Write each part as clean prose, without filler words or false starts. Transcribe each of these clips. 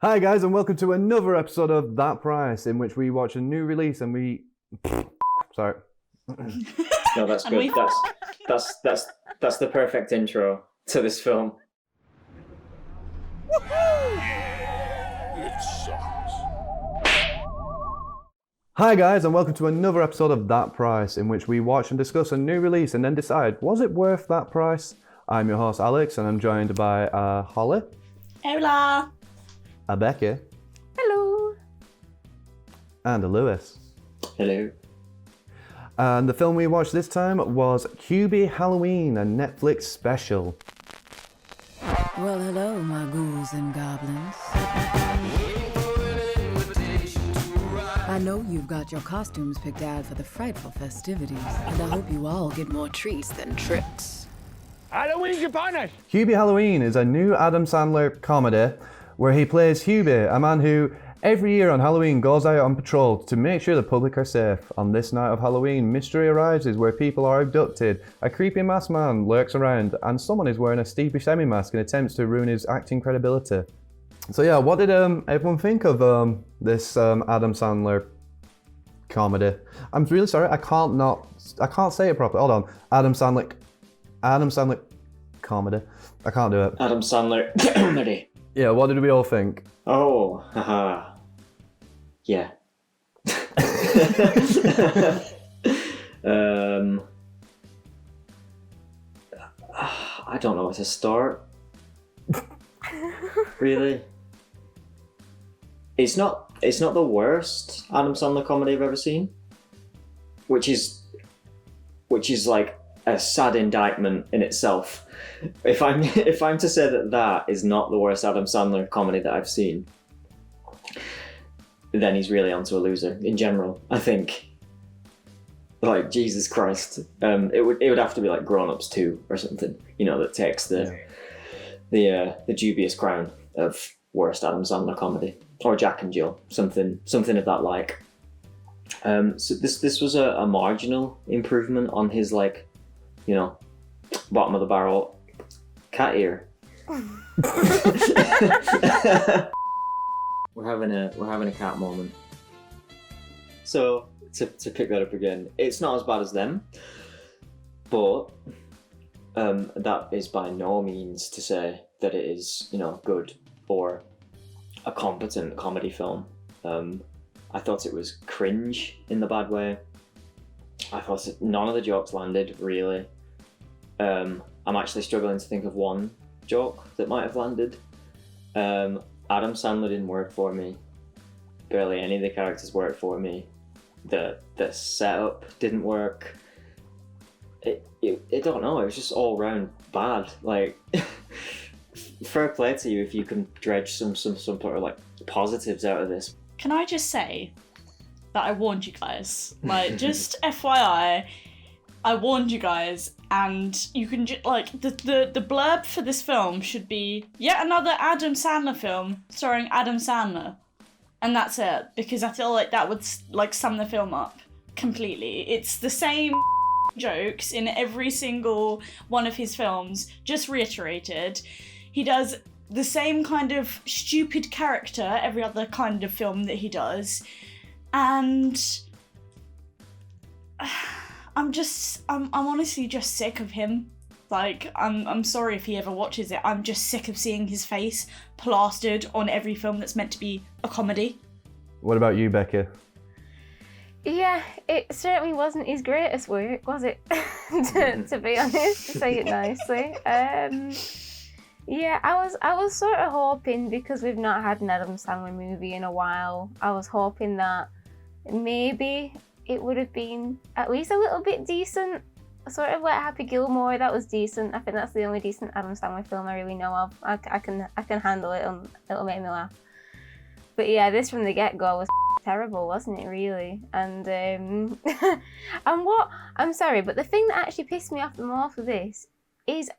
Hi guys, and welcome to another episode of That Price, in which we watch a new release and we... Sorry. No, that's good. That's the perfect intro to this film. It sucks. Hi guys, and welcome to another episode of That Price, in which we watch and discuss a new release and then decide, was it worth that price? I'm your host Alex, and I'm joined by Holly. Hola. A Becky. Hello. And a Lewis. Hello. And the film we watched this time was Hubie Halloween, a Netflix special. Well, hello, my ghouls and goblins. I know you've got your costumes picked out for the frightful festivities, and I hope you all get more treats than tricks. Halloween's upon us! Hubie Halloween is a new Adam Sandler comedy where he plays Hubie, a man who every year on Halloween goes out on patrol to make sure the public are safe. On this night of Halloween, mystery arises where people are abducted, a creepy masked man lurks around, and someone is wearing a Steve Buscemi mask and attempts to ruin his acting credibility. So yeah, what did everyone think of this Adam Sandler comedy? I'm really sorry, I can't say it properly. Hold on. Adam Sandler comedy. I can't do it. Adam Sandler comedy. Yeah, what did we all think? Oh, haha. Yeah. I don't know where to start. Really? It's not the worst Adam Sandler comedy I've ever seen. Which is like a sad indictment in itself. If I'm to say that is not the worst Adam Sandler comedy that I've seen, then he's really onto a loser in general. I think, like, Jesus Christ, it would have to be like Grown Ups 2 or something, that takes the dubious crown of worst Adam Sandler comedy, or Jack and Jill, something of that like. So this was a marginal improvement on his, like, bottom of the barrel cat ear. We're having a cat moment. So to pick that up again, it's not as bad as them, but that is by no means to say that it is good or a competent comedy film. I thought it was cringe in the bad way. I thought none of the jokes landed really. I'm actually struggling to think of one joke that might have landed. Adam Sandler didn't work for me. Barely any of the characters worked for me. The setup didn't work. I don't know, it was just all round bad. Like, fair play to you if you can dredge some sort of like positives out of this. Can I just say that I warned you guys? Like, just FYI, I warned you guys, and you can just, like, the blurb for this film should be yet another Adam Sandler film starring Adam Sandler. And that's it, because I feel like that would, like, sum the film up completely. It's the same jokes in every single one of his films, just reiterated. He does the same kind of stupid character every other kind of film that he does. And I'm honestly just sick of him. Like, I'm sorry if he ever watches it. I'm just sick of seeing his face plastered on every film that's meant to be a comedy. What about you, Becky? Yeah, it certainly wasn't his greatest work, was it? to be honest, to say it nicely. Yeah, I was sort of hoping, because we've not had an Adam Sandler movie in a while, I was hoping that maybe it would have been at least a little bit decent. Sort of like Happy Gilmore, that was decent. I think that's the only decent Adam Sandler film I really know of. I can handle it, and it'll make me laugh. But yeah, this from the get-go was terrible, wasn't it, really? And I'm sorry, but the thing that actually pissed me off the most of this is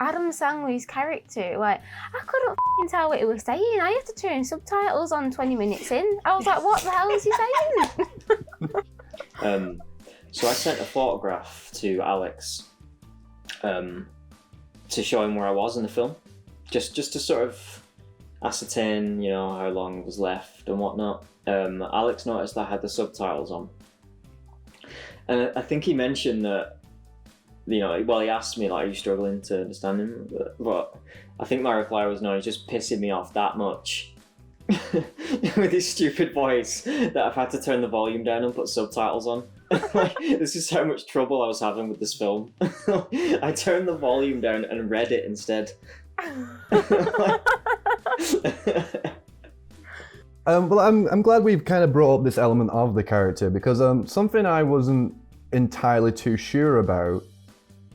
Adam Sandler's character. Like, I couldn't tell what he was saying. I had to turn subtitles on 20 minutes in. I was like, what the hell is he saying? So I sent a photograph to Alex to show him where I was in the film, just to sort of ascertain, how long was left and whatnot, Alex noticed I had the subtitles on. And I think he mentioned that, he asked me, like, are you struggling to understand him? But I think my reply was, no, he's just pissing me off that much with his stupid voice that I've had to turn the volume down and put subtitles on. Like, this is how much trouble I was having with this film. I turned the volume down and read it instead. Well, I'm glad we've kind of brought up this element of the character, because something I wasn't entirely too sure about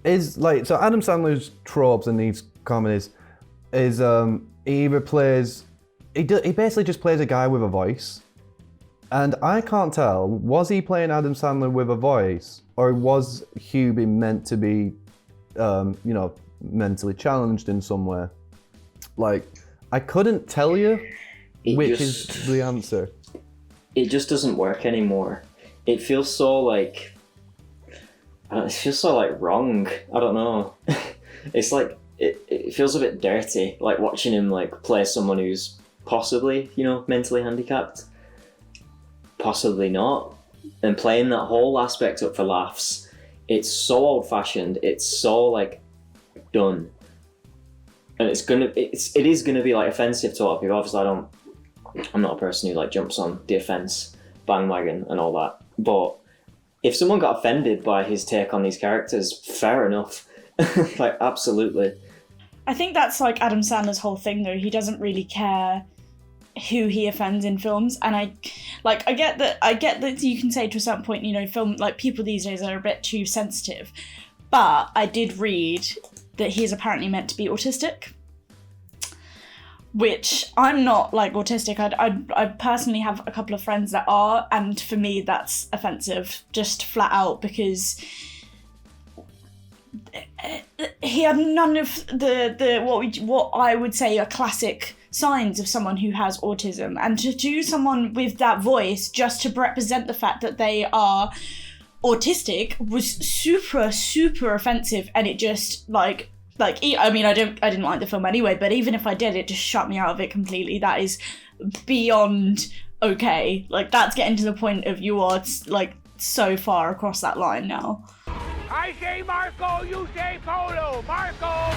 is, so Adam Sandler's tropes in these comedies is he basically just plays a guy with a voice, and I can't tell, was he playing Adam Sandler with a voice, or was Hubie meant to be mentally challenged in some way? Like, I couldn't tell you which is the answer. It just doesn't work anymore. It feels so like wrong. I don't know. It's like it feels a bit dirty, like watching him like play someone who's possibly, mentally handicapped, possibly not, and playing that whole aspect up for laughs. It's so old-fashioned. It's so like done, and it is gonna be like offensive to a lot of people. Obviously, I'm not a person who like jumps on the offense bandwagon and all that, but if someone got offended by his take on these characters, fair enough. Like, absolutely. I think that's like Adam Sandler's whole thing, though. He doesn't really care who he offends in films, and I get that you can say to a certain point, film, like, people these days are a bit too sensitive, but I did read that he is apparently meant to be autistic, which I'm not, like, autistic. I personally have a couple of friends that are, and for me that's offensive, just flat out, because he had none of the what I would say are classic signs of someone who has autism, and to do someone with that voice just to represent the fact that they are autistic was super, super offensive, and it just I mean, I didn't like the film anyway, but even if I did, it just shut me out of it completely. That is beyond okay. Like, that's getting to the point of you are, like, so far across that line now. I say Marco, you say Polo. Marco!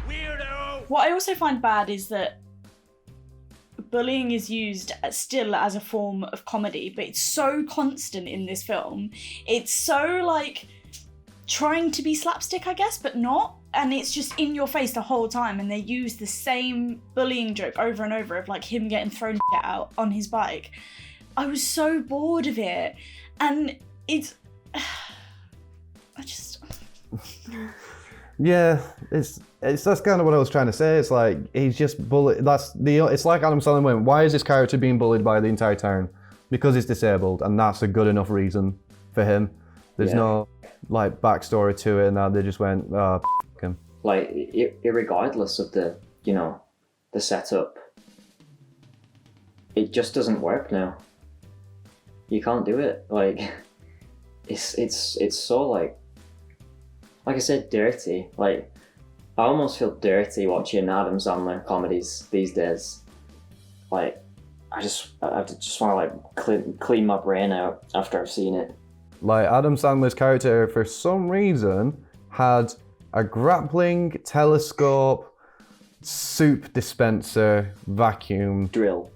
Weirdo! What I also find bad is that bullying is used still as a form of comedy, but it's so constant in this film. It's so, like, trying to be slapstick, I guess, but not. And it's just in your face the whole time, and they use the same bullying joke over and over of, like, him getting thrown out on his bike. I was so bored of it, and it's... I just... Yeah, it's that's kind of what I was trying to say. It's like, he's just bullied. It's like Adam Sandler went, why is this character being bullied by the entire town? Because he's disabled, and that's a good enough reason for him. There's no, like, backstory to it, and that they just went, oh, him. Like, irregardless of the, the setup, it just doesn't work now. You can't do it. Like, it's so, like I said, dirty. Like, I almost feel dirty watching Adam Sandler comedies these days. Like, I just want to, like, clean my brain out after I've seen it. Like, Adam Sandler's character, for some reason, had a grappling, telescope, soup dispenser, vacuum, Drill.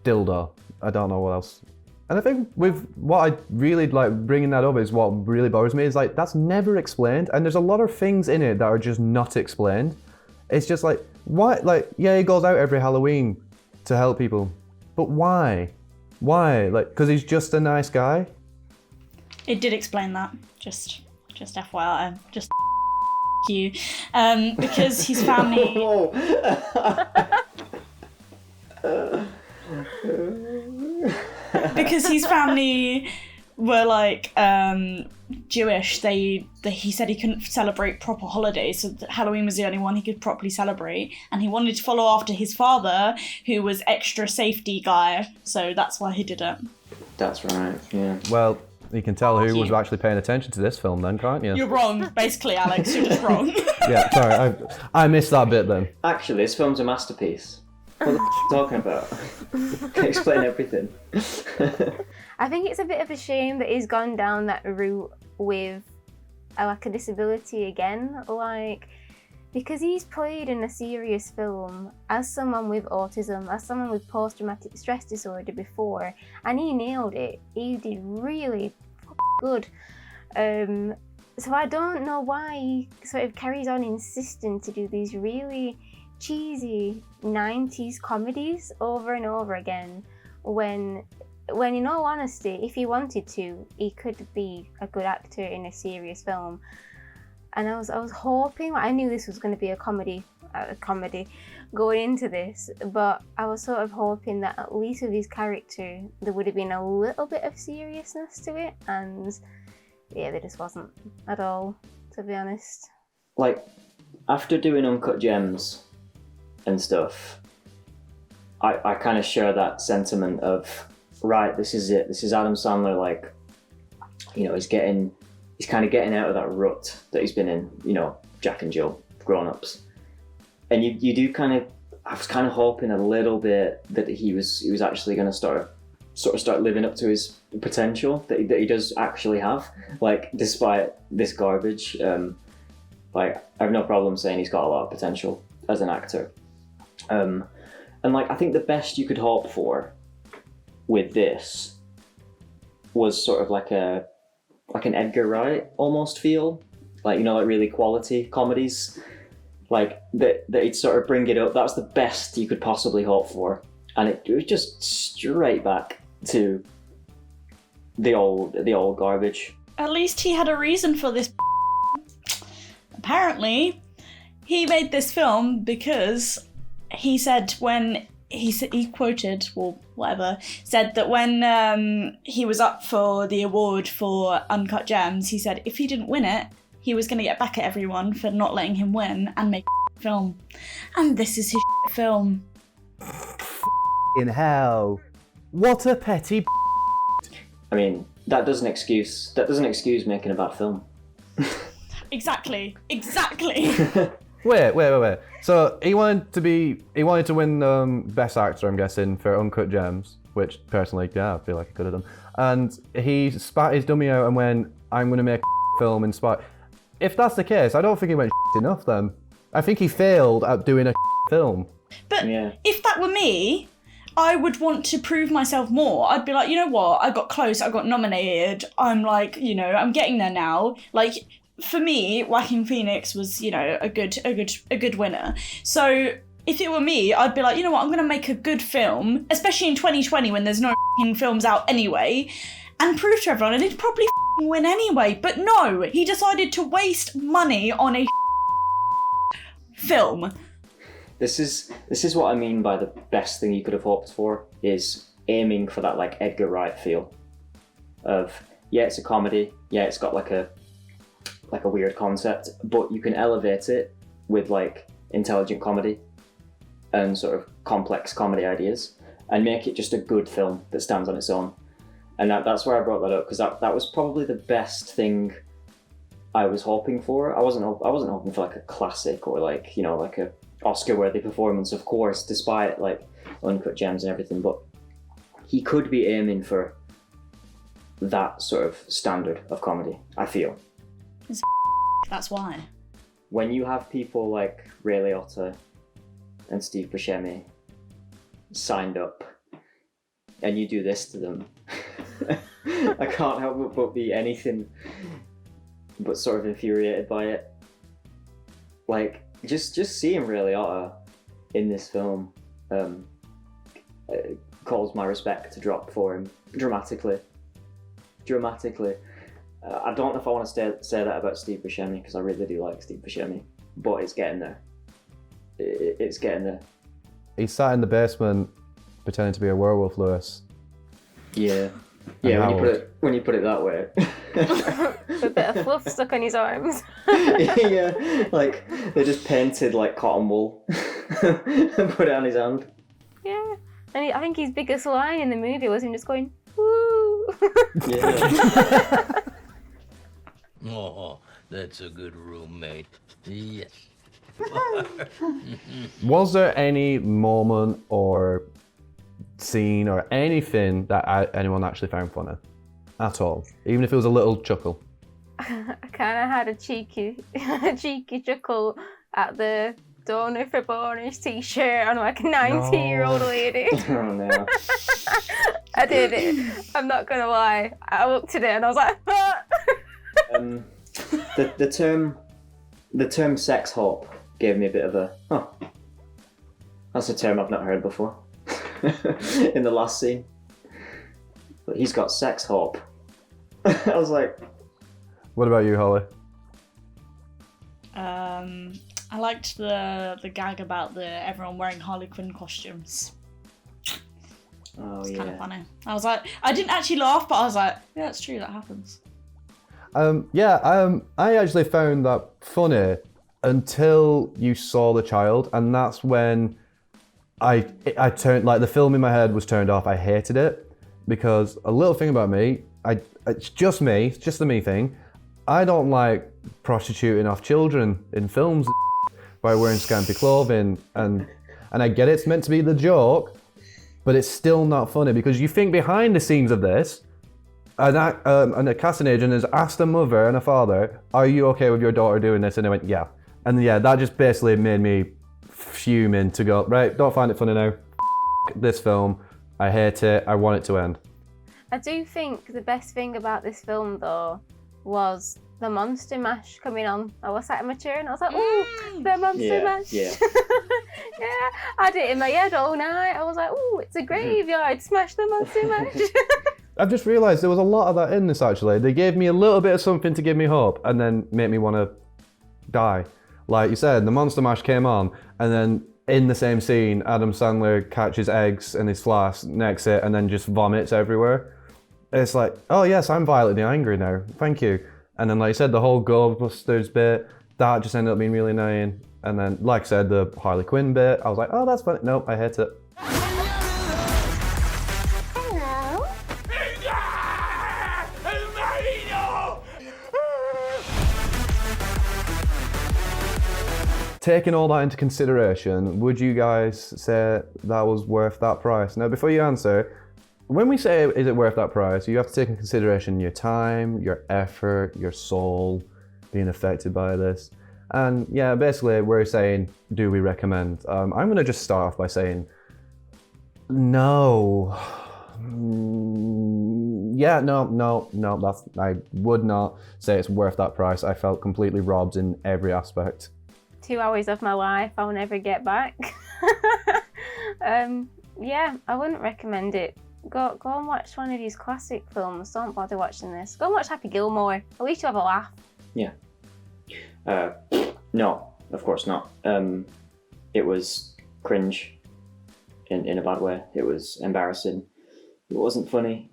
dildo. I don't know what else. And I think with what I really like bringing that up is what really bothers me is, like, that's never explained, and there's a lot of things in it that are just not explained. It's just like, why? Like, yeah, he goes out every Halloween to help people, but why? Why? Like, because he's just a nice guy? It did explain that. Just FYI. Just you. Because his family... because his family were, like, Jewish, he said he couldn't celebrate proper holidays, so Halloween was the only one he could properly celebrate, and he wanted to follow after his father, who was extra safety guy, so that's why he did it. That's right, yeah. Well, you can tell who was actually paying attention to this film then, can't you? You're wrong, basically, Alex, you're just wrong. Yeah, sorry, I missed that bit then. Actually, this film's a masterpiece. What the f*** talking about? Can explain everything. I think it's a bit of a shame that he's gone down that route with like a disability again, like, because he's played in a serious film as someone with autism, as someone with post-traumatic stress disorder before, and he nailed it. He did really good. So I don't know why he sort of carries on insisting to do these really cheesy 90s comedies over and over again, when in all honesty, if he wanted to, he could be a good actor in a serious film. And I was hoping, I knew this was going to be a comedy going into this, but I was sort of hoping that at least with his character there would have been a little bit of seriousness to it, and yeah, there just wasn't at all, to be honest. Like, after doing Uncut Gems and stuff, I kind of share that sentiment of, right, this is it. This is Adam Sandler, like, you know, he's kind of getting out of that rut that he's been in, you know, Jack and Jill, Grown Ups. And you do kind of, I was kind of hoping a little bit that he was actually going to start living up to his potential that he does actually have, like, despite this garbage. Like, I have no problem saying he's got a lot of potential as an actor. And like, I think the best you could hope for with this was sort of like an Edgar Wright almost feel, like, you know, like really quality comedies, like that he'd sort of bring it up. That was the best you could possibly hope for, and it was just straight back to the old garbage. At least he had a reason for this. Apparently, he made this film because he said when he quoted, or whatever, said that when he was up for the award for Uncut Gems, he said if he didn't win it, he was going to get back at everyone for not letting him win and make a film. And this is his film. In hell. What a petty. I mean, that doesn't excuse making a bad film. Exactly. Wait. So he wanted to win Best Actor, I'm guessing, for Uncut Gems, which personally, yeah, I feel like he could have done. And he spat his dummy out and went, I'm going to make a film inspired. If that's the case, I don't think he went enough then. I think he failed at doing a film. But yeah. If that were me, I would want to prove myself more. I'd be like, you know what? I got close. I got nominated. I'm like, you know, I'm getting there now. Like, for me, Joaquin Phoenix was, you know, a good winner. So if it were me, I'd be like, you know what? I'm going to make a good film, especially in 2020 when there's no films out anyway, and prove to everyone, and he'd probably win anyway. But no, he decided to waste money on a film. This is what I mean by the best thing you could have hoped for, is aiming for that, like, Edgar Wright feel of, yeah, it's a comedy, yeah, it's got like a weird concept, but you can elevate it with like intelligent comedy and sort of complex comedy ideas and make it just a good film that stands on its own. And that's where I brought that up, because that was probably the best thing I was hoping for. I wasn't hoping for like a classic or like, you know, like a Oscar-worthy performance, of course, despite like Uncut Gems and everything, but he could be aiming for that sort of standard of comedy, I feel. That's why. When you have people like Ray Liotta and Steve Buscemi signed up and you do this to them, I can't help but be anything but sort of infuriated by it. Like, just seeing Ray Liotta in this film caused my respect to drop for him dramatically. I don't know if I want to say that about Steve Buscemi, because I really do like Steve Buscemi, but it's getting there. It's getting there. He sat in the basement pretending to be a werewolf, Lewis. Yeah, when you put it that way. With a bit of fluff stuck on his arms. Yeah, like they just painted like cotton wool and put it on his hand. Yeah, and I think his biggest line in the movie was him just going, woo. Oh, that's a good roommate. Yes. Was there any moment or scene or anything that anyone actually found funny at all, even if it was a little chuckle? I kind of had a cheeky chuckle at the donor for bonus t-shirt on like a 90-year-old lady. Oh no. I did it. I'm not gonna lie. I looked at it and I was like, The term sex hope gave me a bit of a, oh, that's a term I've not heard before in the last scene. But he's got sex hope. I was like... What about you, Holly? I liked the gag about everyone wearing Harley Quinn costumes. Oh, It's yeah. kind of funny. I was like, I didn't actually laugh, but I was like, yeah, it's true, that happens. I actually found that funny until you saw the child, and that's when I turned, like, the film in my head was turned off. I hated it because a little thing about me, it's just me, it's just the me thing. I don't like prostituting off children in films by wearing scampy clothing, and I get it's meant to be the joke, but it's still not funny because you think behind the scenes of this, and a casting agent has asked a mother and a father, "Are you okay with your daughter doing this?" And they went, "Yeah." And yeah, that just basically made me fuming to go, right, don't find it funny now. This film, I hate it. I want it to end. I do think the best thing about this film though was the Monster Mash coming on. I was sat in my chair and I was like, ooh, the Monster Mash. Yeah. Yeah, I had it in my head all night. I was like, ooh, it's a graveyard. Smash the Monster Mash. I've just realised there was a lot of that in this actually. They gave me a little bit of something to give me hope and then make me want to die. Like you said, the Monster Mash came on and then in the same scene, Adam Sandler catches eggs in his flask, necks it, and then just vomits everywhere. It's like, oh yes, I'm violently angry now. Thank you. And then like you said, the whole Ghostbusters bit, that just ended up being really annoying. And then, like I said, the Harley Quinn bit, I was like, oh, that's funny. Nope, I hate it. Taking all that into consideration, would you guys say that was worth that price? Now, before you answer, when we say, is it worth that price, you have to take into consideration your time, your effort, your soul being affected by this. And yeah, basically we're saying, do we recommend? I'm going to just start off by saying, no. Yeah, no, I would not say it's worth that price. I felt completely robbed in every aspect. 2 hours of my life I'll never get back. Yeah, I wouldn't recommend it. Go and watch one of these classic films. Don't bother watching this. Go and watch Happy Gilmore. At least you have a laugh. Yeah. No, of course not. It was cringe in a bad way. It was embarrassing. It wasn't funny.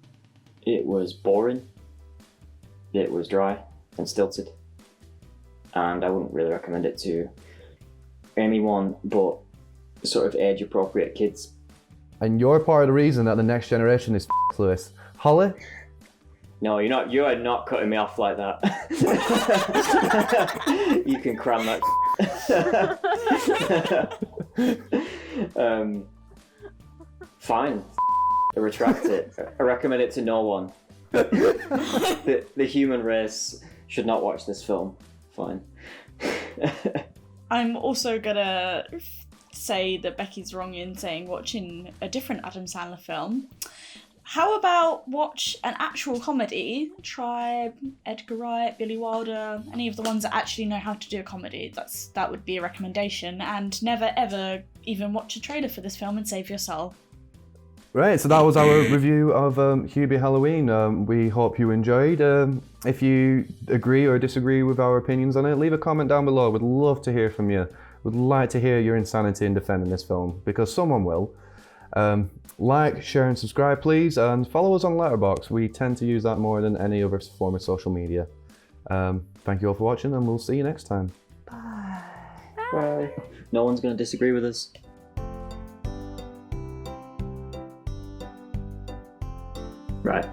It was boring. It was dry and stilted. And I wouldn't really recommend it to anyone but sort of age-appropriate kids. And you're part of the reason that the next generation is Lewis. Holly? No, you're not. You are not cutting me off like that. You can cram that. Fine. I retract it. I recommend it to no one. The human race should not watch this film. Fine. I'm also gonna say that Becky's wrong in saying watching a different Adam Sandler film. How about watch an actual comedy? Try Edgar Wright, Billy Wilder, any of the ones that actually know how to do a comedy. That would be a recommendation. And never ever even watch a trailer for this film and save your soul. Right, so that was our review of Hubie Halloween. We hope you enjoyed. If you agree or disagree with our opinions on it, leave a comment down below. We'd love to hear from you. We'd like to hear your insanity in defending this film, because someone will. Like, share and subscribe please, and follow us on Letterboxd. We tend to use that more than any other form of social media. Thank you all for watching, and we'll see you next time. Bye. No one's going to disagree with us. Right.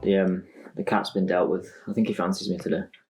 The cat's been dealt with. I think he fancies me today.